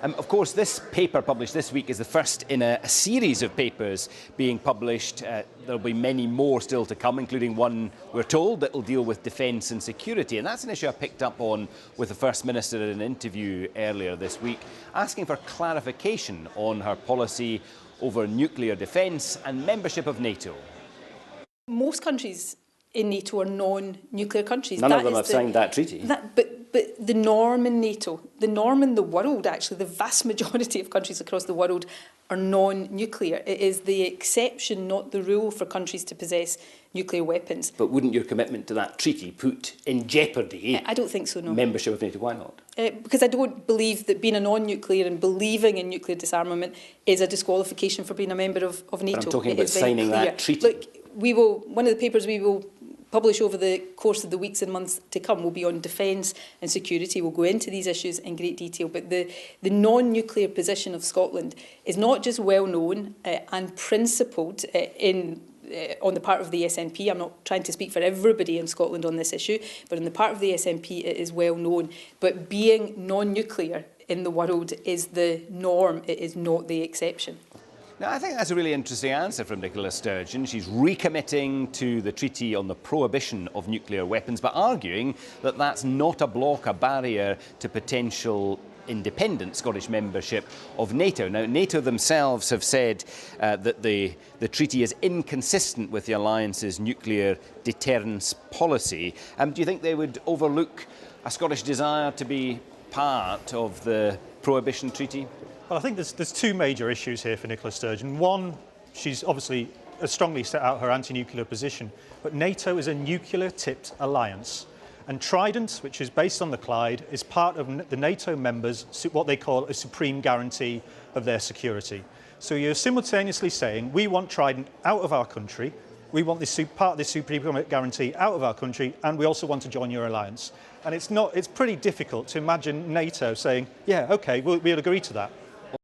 Of course, this paper published this week is the first in a series of papers being published. There'll be many more still to come, including one, we're told, that will deal with defence and security. And that's an issue I picked up on with the First Minister in an interview earlier this week, asking for clarification on her policy over nuclear defence and membership of NATO. Most countries in NATO are non-nuclear countries. None of them have signed that treaty. But the norm in NATO, the norm in the world actually, the vast majority of countries across the world are non-nuclear. It is the exception, not the rule, for countries to possess nuclear weapons. But wouldn't your commitment to that treaty put in jeopardy I don't think so, no. membership of NATO? Why not? Because I don't believe that being a non-nuclear and believing in nuclear disarmament is a disqualification for being a member of NATO. But I'm talking about signing that treaty. Look, one of the papers we will publish over the course of the weeks and months to come will be on defence and security. We'll go into these issues in great detail, but the non-nuclear position of Scotland is not just well known and principled on the part of the SNP. I'm not trying to speak for everybody in Scotland on this issue, but on the part of the SNP it is well known. But being non-nuclear in the world is the norm, it is not the exception. Now, I think that's a really interesting answer from Nicola Sturgeon. She's recommitting to the treaty on the prohibition of nuclear weapons, but arguing that that's not a block, a barrier to potential independent Scottish membership of NATO. Now, NATO themselves have said that the treaty is inconsistent with the alliance's nuclear deterrence policy. Do you think they would overlook a Scottish desire to be part of the prohibition treaty? Well, I think there's two major issues here for Nicola Sturgeon. One, she's obviously strongly set out her anti-nuclear position, but NATO is a nuclear-tipped alliance. And Trident, which is based on the Clyde, is part of the NATO members, what they call a supreme guarantee of their security. So you're simultaneously saying, we want Trident out of our country, we want this part of this supreme guarantee out of our country, and we also want to join your alliance. And it's pretty difficult to imagine NATO saying, yeah, okay, we'll agree to that.